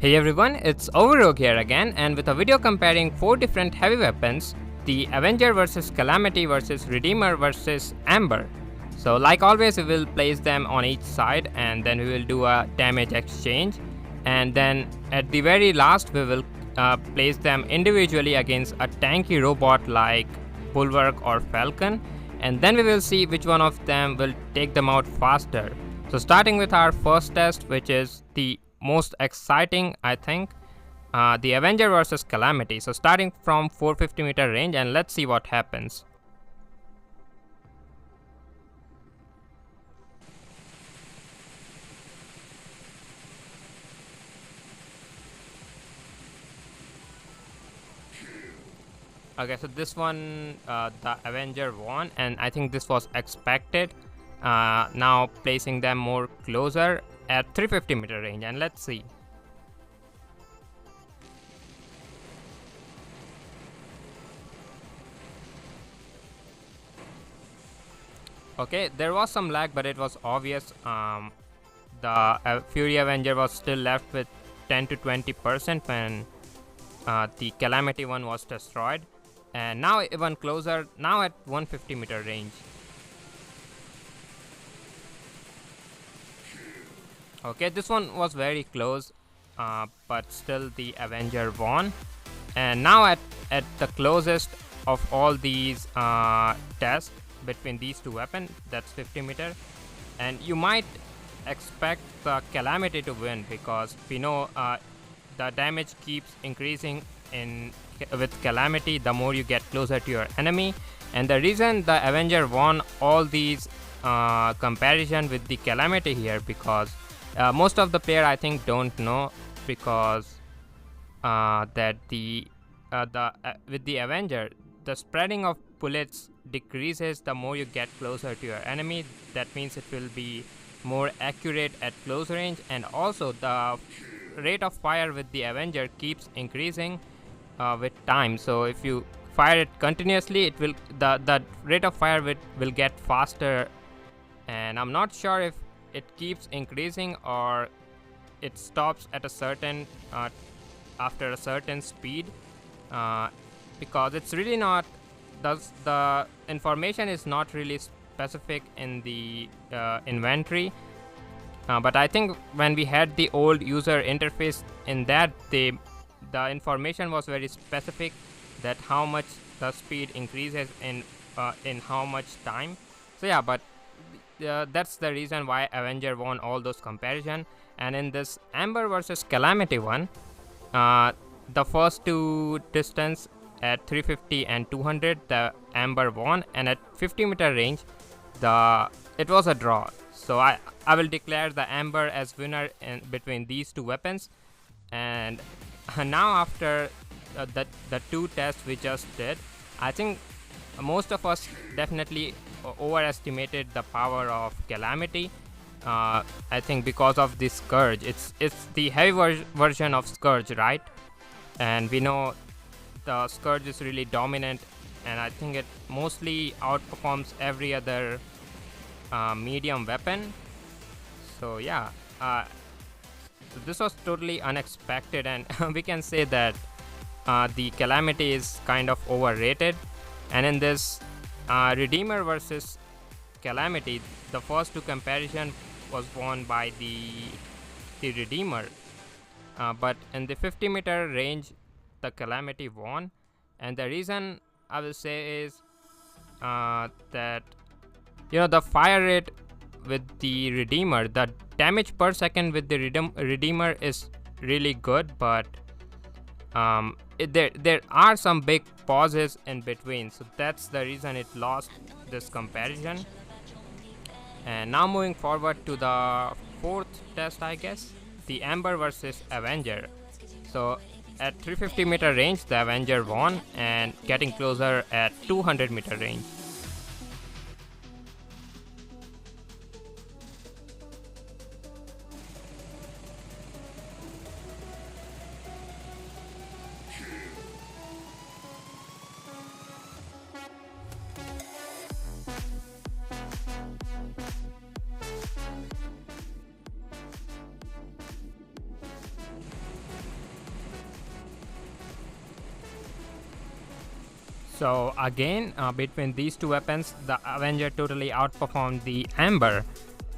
Hey everyone, it's Overrogue here again, and with a video comparing 4 different heavy weapons, the Avenger versus Calamity versus Redeemer versus Ember. So like always, we will place them on each side and then we will do a damage exchange, and then at the very last we will place them individually against a tanky robot like Bulwark or Falcon, and then we will see which one of them will take them out faster. So starting with our first test, which is the most exciting, I think, the Avenger versus Calamity. So starting from 450-meter range, and let's see what happens. Okay, so this one, the Avenger won, and I think this was expected. Now placing them more closer at 350-meter range, and let's see. Okay, there was some lag, but it was obvious. The Fury Avenger was still left with 10 to 20% when the Calamity one was destroyed, and now even closer, now at 150-meter range. Okay, this one was very close, but still the Avenger won. And now at the closest of all these tests between these two weapons, that's 50-meter, and you might expect the Calamity to win because we know the damage keeps increasing with Calamity the more you get closer to your enemy. And the reason the Avenger won all these comparison with the Calamity here, because most of the player I think don't know, because that with the Avenger, the spreading of bullets decreases the more you get closer to your enemy. That means it will be more accurate at close range, and also the rate of fire with the Avenger keeps increasing with time. So if you fire it continuously, it will the rate of fire will get faster, and I'm not sure if it keeps increasing or it stops at a certain after a certain speed, because it's really not, the information is not really specific in the inventory, but I think when we had the old user interface, in that the information was very specific, that how much the speed increases in how much time. So yeah, but that's the reason why Avenger won all those comparison. And in this Ember versus Calamity one, the first two distance at 350 and 200, the Ember won, and at 50-meter range, it was a draw. So I will declare the Ember as winner between these two weapons. And now after the two tests we just did, I think most of us definitely overestimated the power of Calamity. I think because of this Scourge, it's the heavy version of Scourge, right? And we know the Scourge is really dominant, and I think it mostly outperforms every other medium weapon. So yeah, so this was totally unexpected, and we can say that the Calamity is kind of overrated. And in this Redeemer versus Calamity, the first two comparison was won by the Redeemer, but in the 50-meter range, the Calamity won. And the reason I will say is that, you know, the fire rate with the Redeemer, the damage per second with the Redeemer is really good, but there are some big pauses in between, so that's the reason it lost this comparison. And now moving forward to the fourth test, I guess, the Ember versus Avenger. So at 350-meter range, the Avenger won, and getting closer at 200-meter range. So again, between these two weapons, the Avenger totally outperformed the Ember,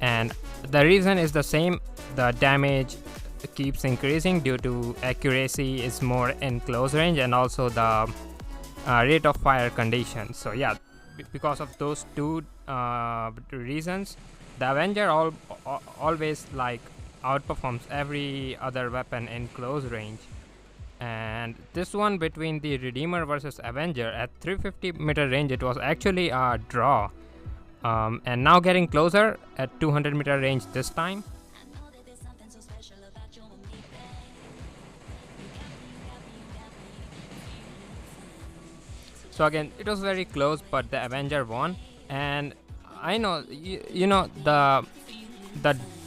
and the reason is the same. The damage keeps increasing due to accuracy is more in close range, and also the rate of fire conditions. So yeah, because of those two reasons, the Avenger always like outperforms every other weapon in close range. And this one between the Redeemer versus Avenger at 350-meter range, it was actually a draw. And now getting closer at 200-meter range this time. So again, it was very close, but the Avenger won. And I know, you know, the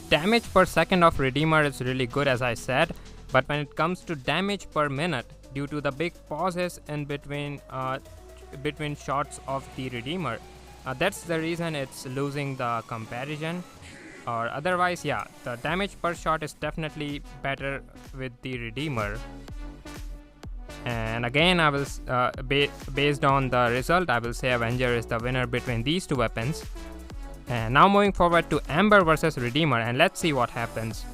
damage per second of Redeemer is really good, as I said. But when it comes to damage per minute, due to the big pauses in between shots of the Redeemer, that's the reason it's losing the comparison. Or otherwise, yeah, the damage per shot is definitely better with the Redeemer. And again, I will based on the result, I will say Avenger is the winner between these two weapons. And now moving forward to Ember versus Redeemer, and let's see what happens.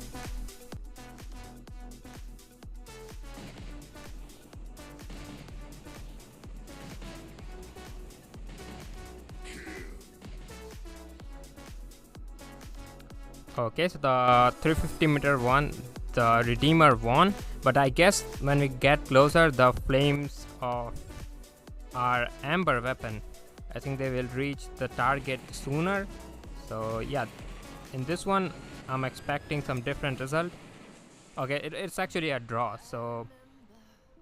Okay, so the 350-meter one, the Redeemer won, but I guess when we get closer, the flames of our Ember weapon, I think they will reach the target sooner. So yeah, in this one, I'm expecting some different result. Okay, it's actually a draw. So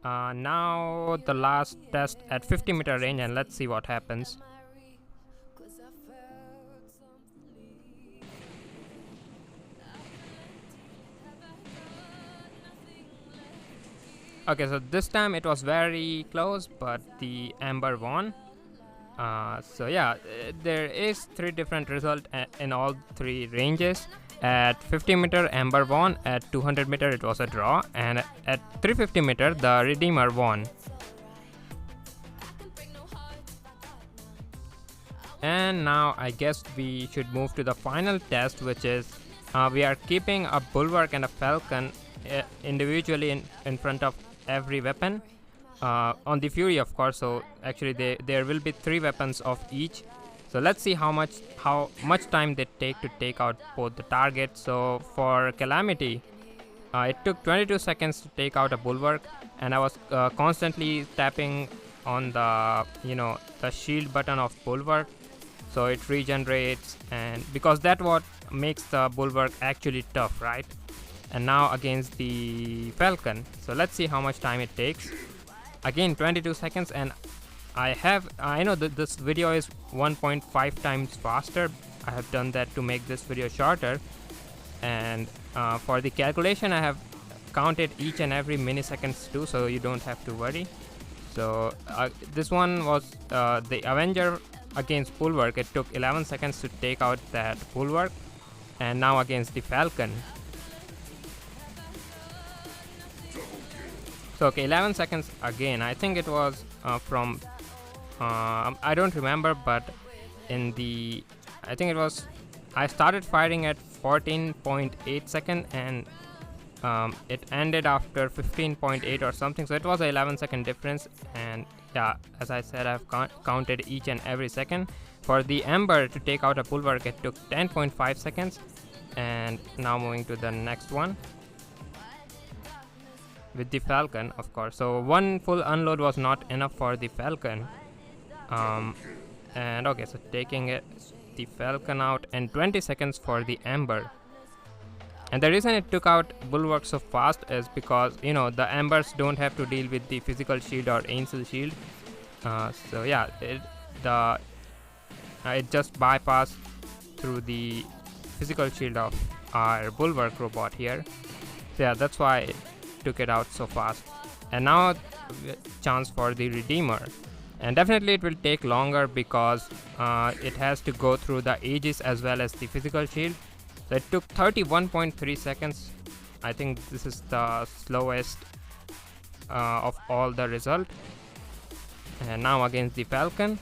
now the last test at 50-meter range, and let's see what happens. Okay, so this time it was very close, but the Ember won. So yeah, there is 3 different results in all 3 ranges. At 50-meter, Ember won. At 200-meter, it was a draw. And at 350-meter, the Redeemer won. And now I guess we should move to the final test, which is we are keeping a Bulwark and a Falcon individually in front of every weapon on the Fury, of course. So actually there will be 3 weapons of each. So let's see how much time they take to take out both the targets. So for Calamity, it took 22 seconds to take out a Bulwark, and I was constantly tapping on the the shield button of Bulwark, so it regenerates, and because that's what makes the Bulwark actually tough, right? And now against the Falcon, so let's see how much time it takes. Again 22 seconds, and I know that this video is 1.5 times faster. I have done that to make this video shorter, and for the calculation I have counted each and every milliseconds too, so you don't have to worry. So this one was the Avenger against Bulwark. It took 11 seconds to take out that Bulwark, and now against the Falcon. So okay, 11 seconds again. I think it was from I don't remember, but I think it was, I started firing at 14.8 seconds, and it ended after 15.8 or something, so it was a 11-second difference. And yeah, as I said, I've counted each and every second. For the Ember to take out a Bulwark, it took 10.5 seconds. And now moving to the next one with the Falcon, of course. So one full unload was not enough for the Falcon. And okay, so taking the Falcon out in 20 seconds for the Ember. And the reason it took out Bulwark so fast is because the Embers don't have to deal with the physical shield or Angel shield. So yeah, it just bypassed through the physical shield of our Bulwark robot here. So yeah, that's why it took it out so fast. And now chance for the Redeemer, and definitely it will take longer because it has to go through the Aegis as well as the physical shield. So it took 31.3 seconds. I think this is the slowest of all the result. And now against the Falcon.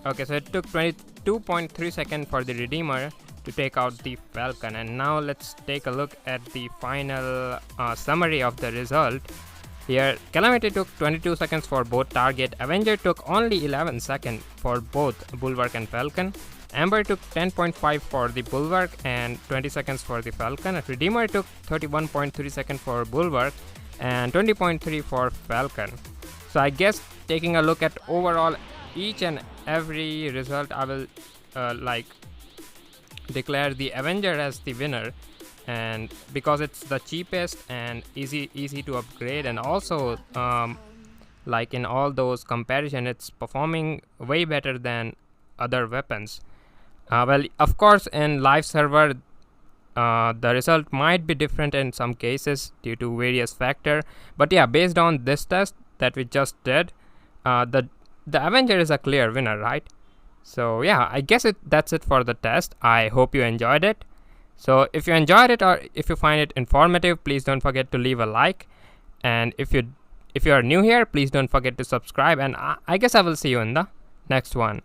Okay, so it took 22.3 seconds for the Redeemer to take out the Falcon. And now let's take a look at the final summary of the result. Here, Calamity took 22 seconds for both target. Avenger took only 11 seconds for both Bulwark and Falcon. Ember took 10.5 for the Bulwark and 20 seconds for the Falcon. Redeemer took 31.3 seconds for Bulwark and 20.3 for Falcon. So I guess taking a look at overall each and every result, I will declare the Avenger as the winner, and because it's the cheapest and easy to upgrade, and also like in all those comparison, it's performing way better than other weapons. Well, of course, in live server the result might be different in some cases due to various factors, but yeah, based on this test that we just did, the Avenger is a clear winner, right? So yeah, I guess that's it for the test. I hope you enjoyed it. So if you enjoyed it or if you find it informative, please don't forget to leave a like. And if you are new here, please don't forget to subscribe. And I guess I will see you in the next one.